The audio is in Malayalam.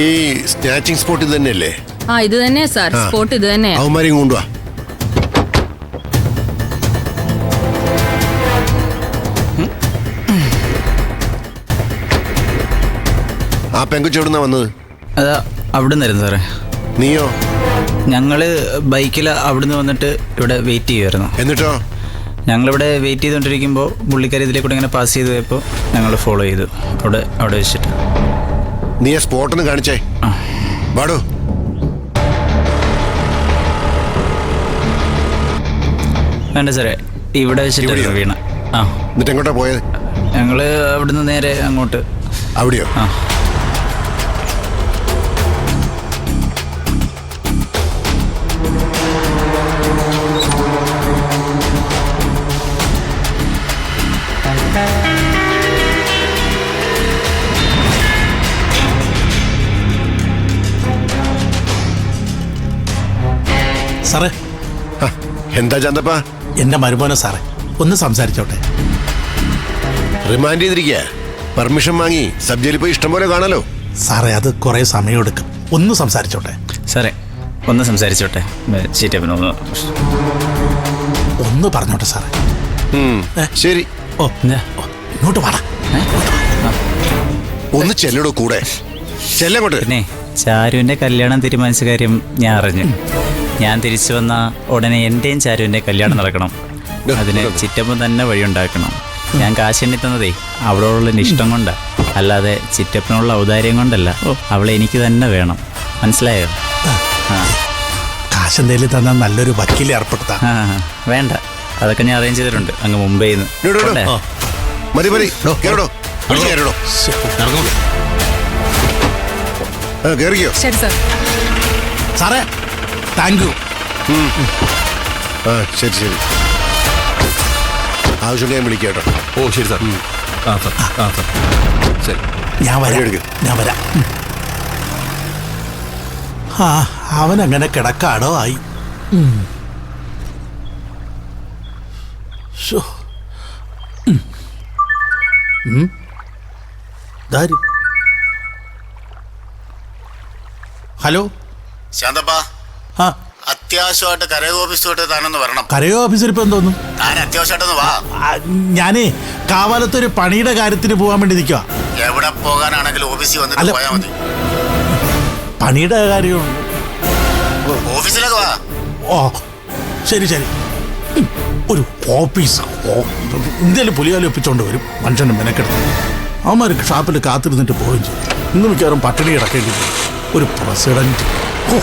ഈ സ്നാച്ചിങ് സ്പോട്ട് ഇത് തന്നെയല്ലേ? ആ ഇത് തന്നെയാ സാർ, സ്പോട്ട് ഇത് തന്നെയാ. അവന്മാരെയും കൊണ്ടുവാ. ആ പെങ്കുച്ച എവിടുന്നാ വന്നത്? അതാ അവിടുന്ന് ആയിരുന്നു സാറേ. നീയോ? ഞങ്ങള് ബൈക്കിൽ അവിടുന്ന് വന്നിട്ട് ഇവിടെ വെയിറ്റ് ചെയ്യുമായിരുന്നു. എന്നിട്ടോ? ഞങ്ങളിവിടെ വെയിറ്റ് ചെയ്തുകൊണ്ടിരിക്കുമ്പോൾ പുള്ളിക്കാരി ഇതിലേക്കൂടെ ഇങ്ങനെ പാസ് ചെയ്ത് പോയപ്പോൾ ഞങ്ങൾ ഫോളോ ചെയ്തു. അവിടെ വെച്ചിട്ട്. നീ ആ സ്പോട്ടൊന്ന് കാണിച്ചേ. വാടോ. വേണ്ട സാറേ, ഇവിടെ വെച്ചിട്ട് വീണ. ആ എന്നിട്ട് എങ്ങോട്ടാ പോയത്? ഞങ്ങൾ അവിടുന്ന് നേരെ അങ്ങോട്ട്. അവിടെയോ? ആ സാറേ. എന്താ ചന്തപ്പാ? എൻ്റെ മരുമോനെ സാറേ, ഒന്ന് സംസാരിച്ചോട്ടെ. റിമാൻഡ് ചെയ്തിരിക്കുക. പെർമിഷൻ വാങ്ങി സബ് ജയിലിൽ പോയി ഇഷ്ടം പോലെ കാണാലോ. സാറേ, അത് കുറേ സമയമെടുക്കും. ഒന്ന് സംസാരിച്ചോട്ടെ സാറേ, ഒന്ന് സംസാരിച്ചോട്ടെ. ഒന്ന് പറഞ്ഞോട്ടെ സാറേ. ശരി. ഓ ഇങ്ങോട്ട് വാടാ. ഒന്ന് ചെല്ലടോ കൂടെ. ചെല്ലങ്ങോട്ട്. പിന്നെ ചാരുവിൻ്റെ കല്യാണം തീരുമാനിച്ച കാര്യം ഞാൻ അറിഞ്ഞു. ഞാൻ തിരിച്ചു വന്ന ഉടനെ എൻ്റെയും ചാരുവിൻ്റെ കല്യാണം നടക്കണം. അതിന് ചിറ്റപ്പൻ തന്നെ വഴിയുണ്ടാക്കണം. ഞാൻ കാശെണ്ണി തന്നതേ അവളോടുള്ള ഇഷ്ടം കൊണ്ടാണ്, അല്ലാതെ ചിറ്റപ്പനുള്ള ഔദാര്യം കൊണ്ടല്ല. അവളെ എനിക്ക് തന്നെ വേണം, മനസ്സിലായോ? കാശെന്തേലും തന്നാൽ നല്ലൊരു വക്കീലെ ഏർപ്പെടുത്താം. വേണ്ട, അതൊക്കെ ഞാൻ അറേഞ്ച് ചെയ്തിട്ടുണ്ട് അങ്ങ് മുംബൈയിൽ നിന്ന്. മതി മതി, കേറടോ. കേറിക്കോ. ശരി സാർ. സാറേ, താങ്ക് യു. ആ ശരി ശരി. ആവശ്യം ഞാൻ വിളിക്കാം കേട്ടോ. ഓ ശരി സാർ. ആ സാർ. ആ സാർ ശരി. ഞാൻ വരാം. ആ അവനങ്ങനെ കിടക്കാടോ ആയി. ഹലോ ശാന്തപ്പാ, ആ അത്യാവശ്യമായിട്ട് കരയോ ഓഫീസുമായിട്ട് താനൊന്ന് വരണം. കരയോ ഓഫീസർ ഇപ്പൊ എന്തോന്നു? താൻ അത്യാവശ്യമായിട്ടൊന്ന് വാ. ഞാനേ കാവാലത്തൊരു പണിയുടെ കാര്യത്തിന് പോകാൻ വേണ്ടി നിൽക്കുക. എവിടെ പോകാനാണെങ്കിലും ഓഫീസിൽ വന്നിട്ട് പോയാൽ മതി. പണിയുടെ കാര്യം ഓഫീസിലേക്ക് വാ. ഓ ശരി. ഒരു ഓഫീസ് ഇന്ത്യയിൽ പുലിയാലും ഒപ്പിച്ചോണ്ട് വരും. മനുഷ്യന് മെനക്കെടുത്ത് അവന്മാർക്ക് ഷാപ്പിൽ കാത്തിരുന്നിട്ട് പോവുകയും ചെയ്യും. ഇന്ന് മിക്കവാറും പട്ടിണി കിടക്കേണ്ടി വരും. ഒരു പ്രസിഡന്റ്. ഓ